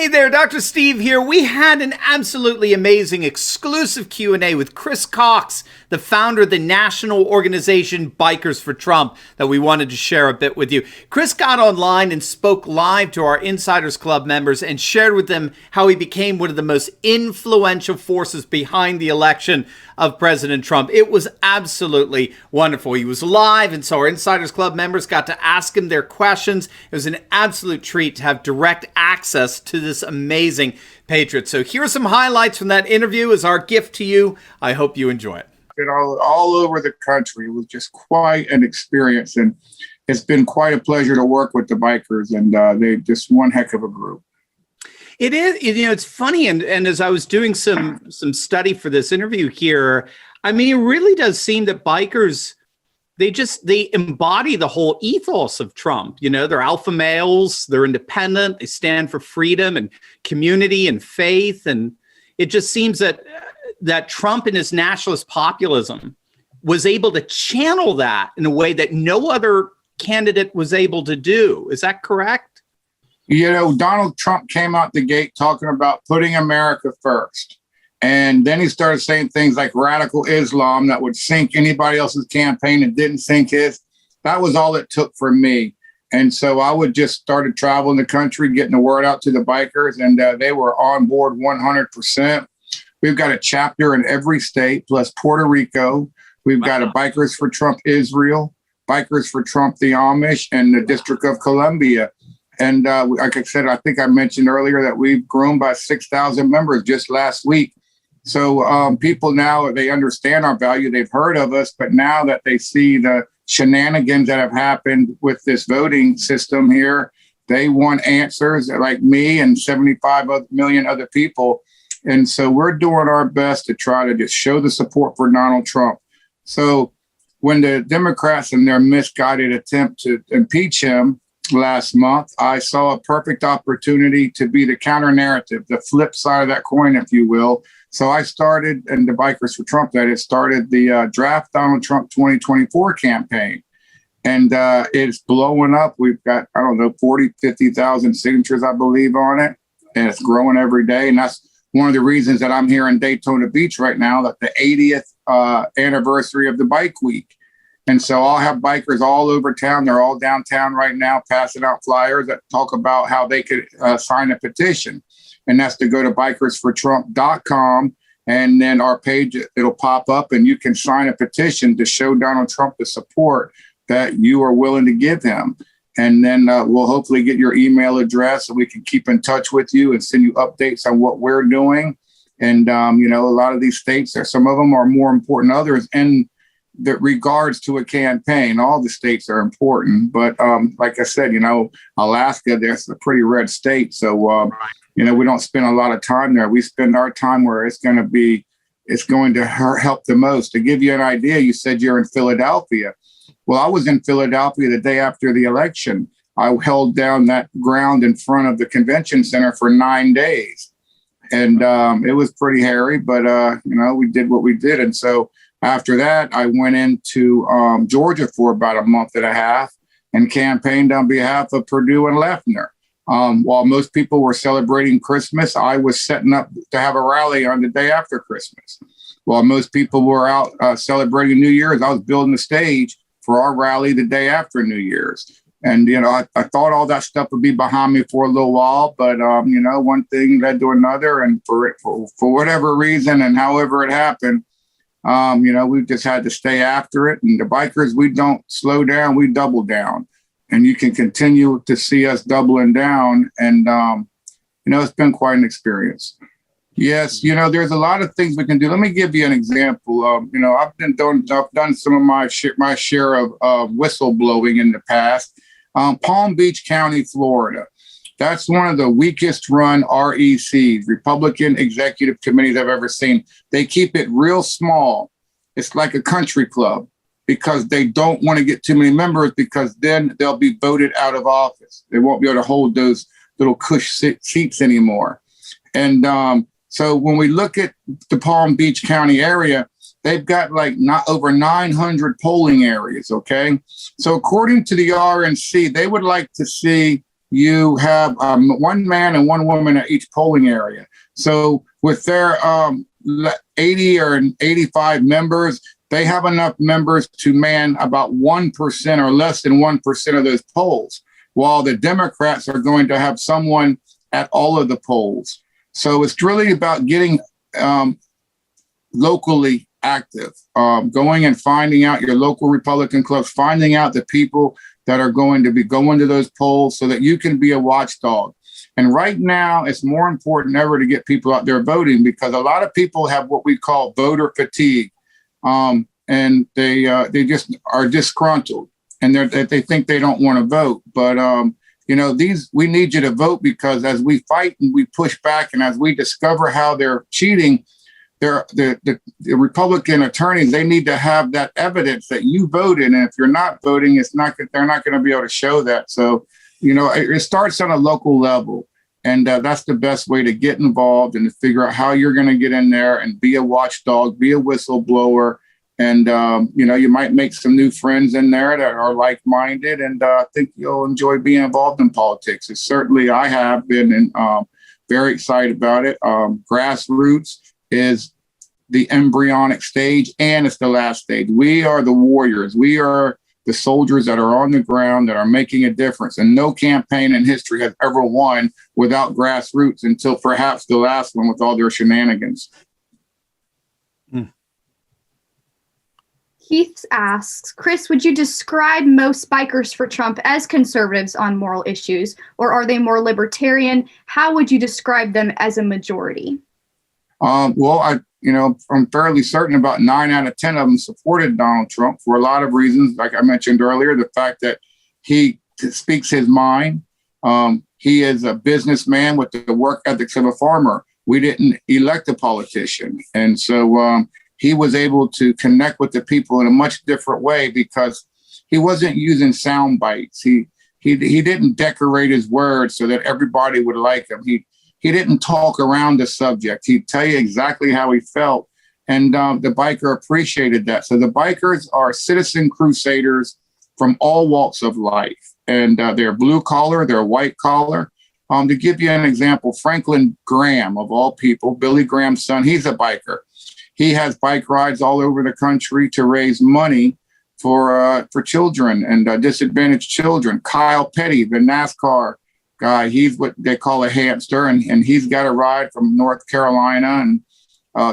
Hey there, Dr. Steve here. We had an absolutely amazing exclusive Q&A with Chris Cox, the founder of the national organization Bikers for Trump, that we wanted to share a bit with you. Chris got online and spoke live to our Insiders Club members and shared with them how he became one of the most influential forces behind the election of President Trump. It was absolutely wonderful. He was live, and so our Insiders Club members got to ask him their questions. It was an absolute treat to have direct access to this amazing patriot. So here are some highlights from that interview as our gift to you. I hope you enjoy it. All over the country. It was just quite an experience, and it's been quite a pleasure to work with the bikers, and they're just one heck of a group. It is, it's funny, and as I was doing some study for this interview here, I mean, it really does seem that bikers, they embody the whole ethos of Trump. They're alpha males, they're independent, they stand for freedom and community and faith, and it just seems that Trump and his nationalist populism was able to channel that in a way that no other candidate was able to do. Is that correct? Donald Trump came out the gate talking about putting America first. And then he started saying things like radical Islam that would sink anybody else's campaign and didn't sink his. That was all it took for me. And so I would just started traveling the country, getting the word out to the bikers, and they were on board 100%. We've got a chapter in every state, plus Puerto Rico. We've got a Bikers for Trump Israel, Bikers for Trump the Amish, and the District of Columbia. And like I said, I think I mentioned earlier that we've grown by 6,000 members just last week. So people now, they understand our value. They've heard of us, but now that they see the shenanigans that have happened with this voting system here, they want answers like me and 75 million other people. And so we're doing our best to try to just show the support for Donald Trump. So when the Democrats in their misguided attempt to impeach him last month, I saw a perfect opportunity to be the counter narrative, the flip side of that coin, if you will. So I started, and the Bikers for Trump, that it started the Draft Donald Trump 2024 campaign. And it's blowing up. We've got, 50,000 signatures, I believe, on it. And it's growing every day. And that's one of the reasons that I'm here in Daytona Beach right now, that the 80th anniversary of the Bike Week. And so I'll have bikers all over town. They're all downtown right now, passing out flyers that talk about how they could sign a petition. And that's to go to bikersfortrump.com. And then our page, it'll pop up and you can sign a petition to show Donald Trump the support that you are willing to give him. And then we'll hopefully get your email address so we can keep in touch with you and send you updates on what we're doing. And, a lot of these states, some of them are more important than others in that regards to a campaign. All the states are important. But like I said, Alaska, there's a pretty red state. So, we don't spend a lot of time there. We spend our time where it's going to help the most. To give you an idea, you said you're in Philadelphia. Well, I was in Philadelphia the day after the election. I held down that ground in front of the convention center for 9 days. And it was pretty hairy, but, we did what we did. And so after that, I went into Georgia for about a month and a half and campaigned on behalf of Perdue and Leffner. While most people were celebrating Christmas, I was setting up to have a rally on the day after Christmas. While most people were out celebrating New Year's, I was building the stage for our rally the day after New Year's. And, I thought all that stuff would be behind me for a little while, but, one thing led to another. And for whatever reason and however it happened, we just had to stay after it. And the bikers, we don't slow down, we double down. And you can continue to see us doubling down. And, it's been quite an experience. Yes, there's a lot of things we can do. Let me give you an example. I've done some of my share of whistleblowing in the past. Palm Beach County, Florida. That's one of the weakest run RECs, Republican Executive Committees I've ever seen. They keep it real small. It's like a country club because they don't want to get too many members because then they'll be voted out of office. They won't be able to hold those little cush seats anymore. And so when we look at the Palm Beach County area, they've got not over 900 polling areas, okay? So according to the RNC, they would like to see you have one man and one woman at each polling area. So with their 80 or 85 members, they have enough members to man about 1% or less than 1% of those polls, while the Democrats are going to have someone at all of the polls. So it's really about getting locally active, going and finding out your local Republican clubs, finding out the people that are going to be going to those polls so that you can be a watchdog. And right now, it's more important than ever to get people out there voting, because a lot of people have what we call voter fatigue, and they just are disgruntled, and they think they don't want to vote. But we need you to vote, because as we fight and we push back, and as we discover how they're cheating, the Republican attorneys, they need to have that evidence that you voted. And if you're not voting, they're not going to be able to show that. So, it starts on a local level. And that's the best way to get involved and to figure out how you're going to get in there and be a watchdog, be a whistleblower. And, you might make some new friends in there that are like-minded. And I think you'll enjoy being involved in politics. And certainly I have been, and very excited about it. Grassroots is the embryonic stage, and it's the last stage. We are the warriors. We are the soldiers that are on the ground that are making a difference. And no campaign in history has ever won without grassroots, until perhaps the last one with all their shenanigans. Keith asks, Chris, would you describe most bikers for Trump as conservatives on moral issues, or are they more libertarian? How would you describe them as a majority? I'm fairly certain about 9 out of 10 of them supported Donald Trump for a lot of reasons. Like I mentioned earlier, the fact that he speaks his mind. He is a businessman with the work ethics of a farmer. We didn't elect a politician. And so he was able to connect with the people in a much different way, because he wasn't using sound bites. He didn't decorate his words so that everybody would like him. He didn't talk around the subject. He'd tell you exactly how he felt. And the biker appreciated that. So the bikers are citizen crusaders from all walks of life. And they're blue collar, they're white collar. To give you an example, Franklin Graham, of all people, Billy Graham's son, he's a biker. He has bike rides all over the country to raise money for children and disadvantaged children. Kyle Petty, the NASCAR guy, he's what they call a hamster, and he's got a ride from North Carolina and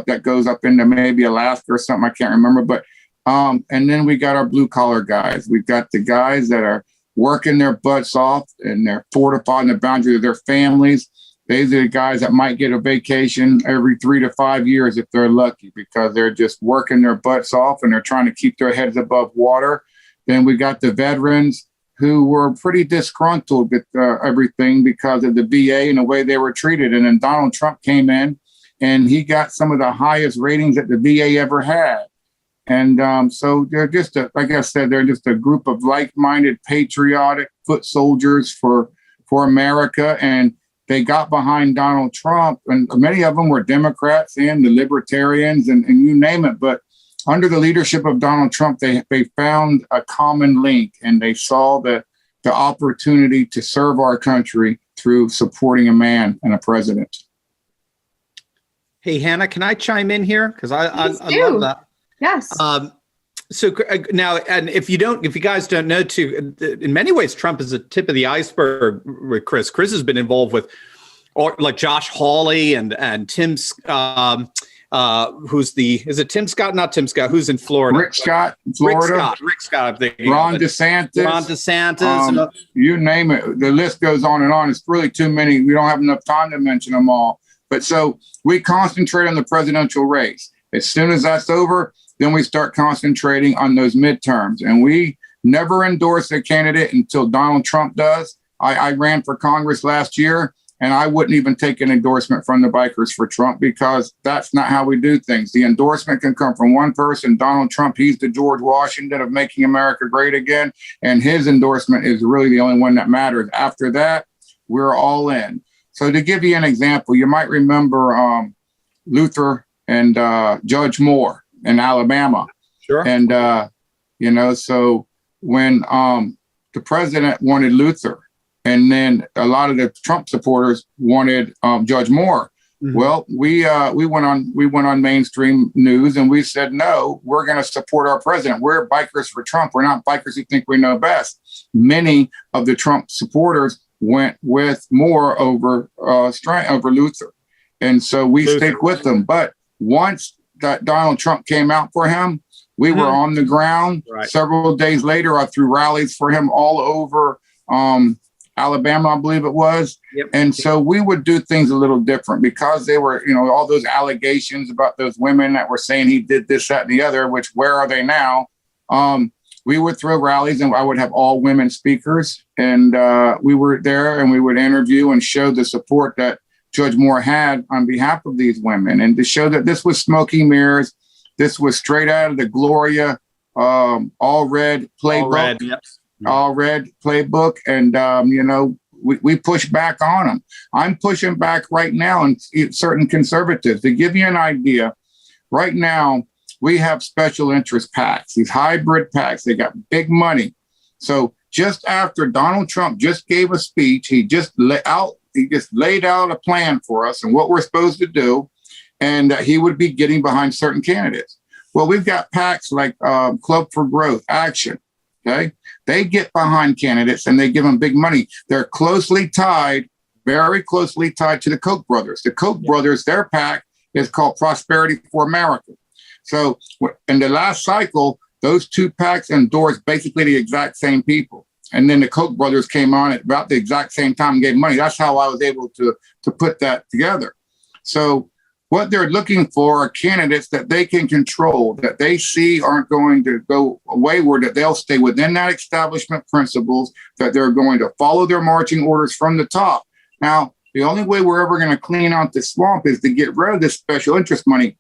that goes up into maybe Alaska or something, I can't remember. But and then we got our blue collar guys. We've got the guys that are working their butts off and they're fortifying the boundaries of their families. These are the guys that might get a vacation every 3 to 5 years if they're lucky, because they're just working their butts off and they're trying to keep their heads above water. Then we got the veterans who were pretty disgruntled with everything because of the VA and the way they were treated. And then Donald Trump came in and he got some of the highest ratings that the VA ever had. And so they're just, like I said, they're just a group of like-minded, patriotic foot soldiers for America. And they got behind Donald Trump, and many of them were Democrats and the Libertarians and you name it. But under the leadership of Donald Trump, they found a common link, and they saw the opportunity to serve our country through supporting a man and a president. Hey, Hannah, can I chime in here? Because I love that. Yes. So now, and if you guys don't know, too, in many ways, Trump is the tip of the iceberg with Chris. Chris has been involved with, or like Josh Hawley and Tim, is it Tim Scott? Not Tim Scott. Who's in Florida? Rick Scott, Florida. Rick Scott, I'm thinking. Ron DeSantis. You name it. The list goes on and on. It's really too many. We don't have enough time to mention them all. But so we concentrate on the presidential race. As soon as that's over, then we start concentrating on those midterms. And we never endorse a candidate until Donald Trump does. I ran for Congress last year, and I wouldn't even take an endorsement from the bikers for Trump, because that's not how we do things. The endorsement can come from one person, Donald Trump. He's the George Washington of making America great again. And his endorsement is really the only one that matters. After that, we're all in. So to give you an example, you might remember Luther and Judge Moore in Alabama. Sure. And, so when the president wanted Luther And then a lot of the Trump supporters wanted Judge Moore. Mm-hmm. Well, we went on mainstream news and we said, no, we're going to support our president. We're bikers for Trump. We're not bikers who think we know best. Many of the Trump supporters went with Moore over Luther. And so we stick with them. But once that Donald Trump came out for him, we were on the ground. Right. Several days later, I threw rallies for him all over Alabama, I believe it was. Yep. And so we would do things a little different because they were, all those allegations about those women that were saying he did this, that, and the other, which where are they now? We would throw rallies and I would have all women speakers. And we were there and we would interview and show the support that Judge Moore had on behalf of these women, and to show that this was smoky mirrors. This was straight out of the Gloria all red playbook. All red playbook. And, we push back on them. I'm pushing back right now on certain conservatives. To give you an idea, right now, we have special interest PACs, these hybrid PACs. They got big money. So just after Donald Trump just gave a speech, he just laid out a plan for us and what we're supposed to do, and he would be getting behind certain candidates. Well, we've got PACs like Club for Growth, Action. Okay, they get behind candidates and they give them big money. They're closely tied, very closely tied to the Koch brothers. The Koch brothers, their PAC is called Prosperity for America. So in the last cycle, those two PACs endorsed basically the exact same people. And then the Koch brothers came on at about the exact same time and gave money. That's how I was able to put that together. So what they're looking for are candidates that they can control, that they see aren't going to go wayward, that they'll stay within that establishment principles, that they're going to follow their marching orders from the top. Now, the only way we're ever going to clean out the swamp is to get rid of this special interest money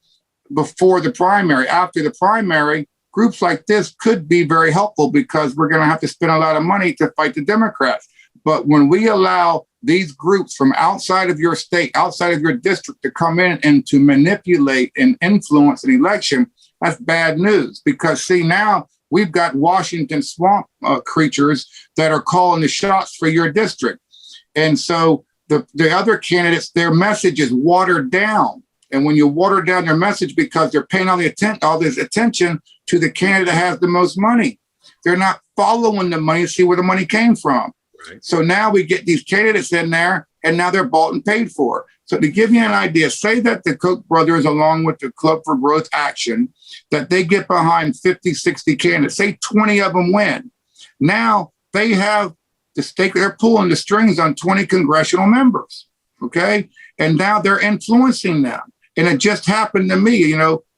before the primary. After the primary, groups like this could be very helpful because we're going to have to spend a lot of money to fight the Democrats. But when we allow these groups from outside of your state, outside of your district to come in and to manipulate and influence an election, that's bad news. Because see, now we've got Washington swamp creatures that are calling the shots for your district. And so the other candidates, their message is watered down. And when you water down their message because they're paying all this attention to the candidate that has the most money, they're not following the money to see where the money came from. Right. So now we get these candidates in there and now they're bought and paid for. So to give you an idea, say that the Koch brothers, along with the Club for Growth Action, that they get behind 50, 60 candidates, say 20 of them win. Now they have the stake, they're pulling the strings on 20 congressional members. Okay. And now they're influencing them. And it just happened to me,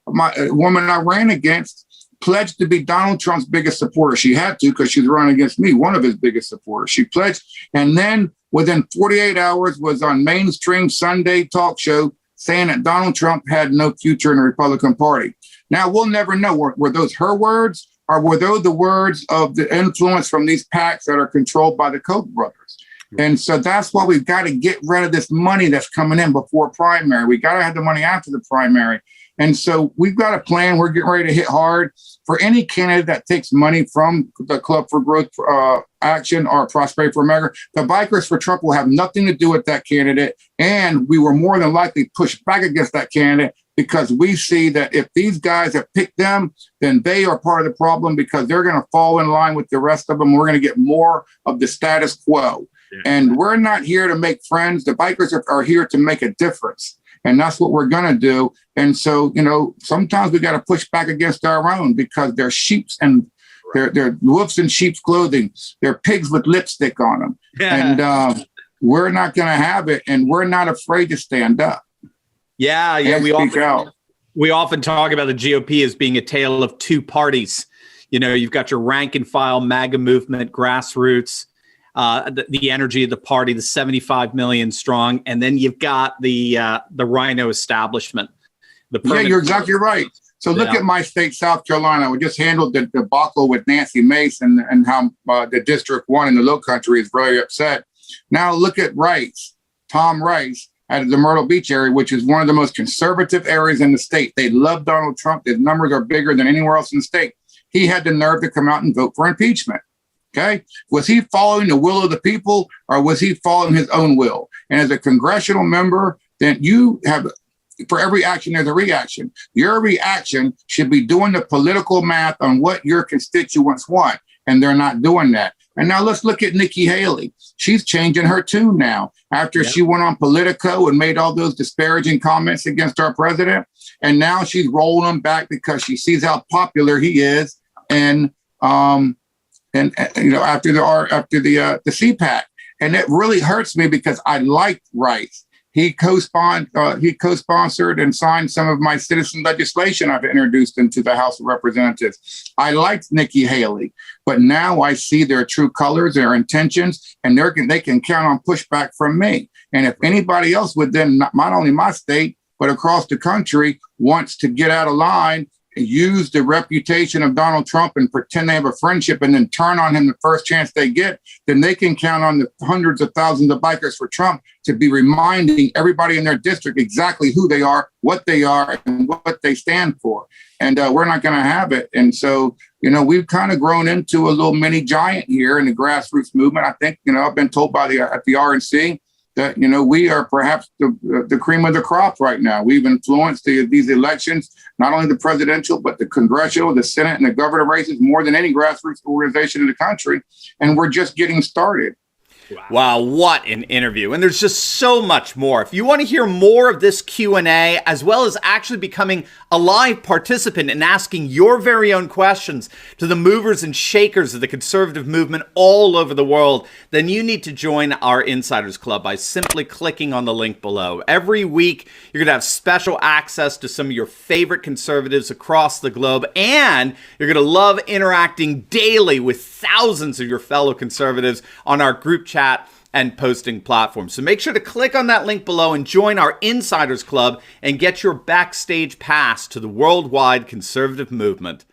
my woman I ran against pledged to be Donald Trump's biggest supporter. She had to because she's running against me, one of his biggest supporters. She pledged, and then within 48 hours was on mainstream Sunday talk show saying that Donald Trump had no future in the Republican Party. Now, we'll never know. Were those her words or were those the words of the influence from these PACs that are controlled by the Koch brothers? And so that's why we've got to get rid of this money that's coming in before primary. We got to have the money after the primary. And so we've got a plan. We're getting ready to hit hard for any candidate that takes money from the Club for Growth Action or Prosperity for America. The Bikers for Trump will have nothing to do with that candidate. And we will more than likely push back against that candidate because we see that if these guys have picked them, then they are part of the problem because they're going to fall in line with the rest of them. We're going to get more of the status quo. Yeah. And we're not here to make friends. The Bikers are here to make a difference. And that's what we're going to do. And so, sometimes we got to push back against our own because they're sheeps and they're wolves in sheep's clothing. They're pigs with lipstick on them. Yeah. And we're not going to have it. And we're not afraid to stand up. Yeah. We often talk about the GOP as being a tale of two parties. You've got your rank and file MAGA movement, grassroots, the energy of the party, the 75 million strong, and then you've got the rhino establishment. Yeah, you're exactly right. So look at my state, South Carolina. We just handled the debacle with Nancy Mace and how the District 1 in the Low Country is very upset. Now look at Rice, Tom Rice, at the Myrtle Beach area, which is one of the most conservative areas in the state. They love Donald Trump. His numbers are bigger than anywhere else in the state. He had the nerve to come out and vote for impeachment. Okay. Was he following the will of the people, or was he following his own will? And as a congressional member, then you have, for every action, there's a reaction. Your reaction should be doing the political math on what your constituents want. And they're not doing that. And now let's look at Nikki Haley. She's changing her tune now after she went on Politico and made all those disparaging comments against our president. And now she's rolling them back because she sees how popular he is. And you know, after the CPAC. And it really hurts me because I like Rice. He co-sponsored and signed some of my citizen legislation I've introduced into the House of Representatives. I liked Nikki Haley, but now I see their true colors, their intentions, and they can count on pushback from me. And if anybody else within not only my state, but across the country wants to get out of line, use the reputation of Donald Trump and pretend they have a friendship and then turn on him the first chance they get, then they can count on the hundreds of thousands of bikers for Trump to be reminding everybody in their district exactly who they are, and what they stand for. And we're not going to have it. And so, you know, we've kind of grown into a little mini giant here in the grassroots movement. I think, you know, I've been told at the RNC that, you know, we are perhaps the cream of the crop right now. We've influenced these elections, not only the presidential, but the congressional, the Senate, and the governor races more than any grassroots organization in the country. And we're just getting started. Wow, what an interview. And there's just so much more. If you want to hear more of this Q&A, as well as actually becoming a live participant and asking your very own questions to the movers and shakers of the conservative movement all over the world, then you need to join our Insiders Club by simply clicking on the link below. Every week, you're going to have special access to some of your favorite conservatives across the globe, and you're going to love interacting daily with thousands of your fellow conservatives on our group chat and posting platforms. So make sure to click on that link below and join our Insiders Club and get your backstage pass to the worldwide conservative movement.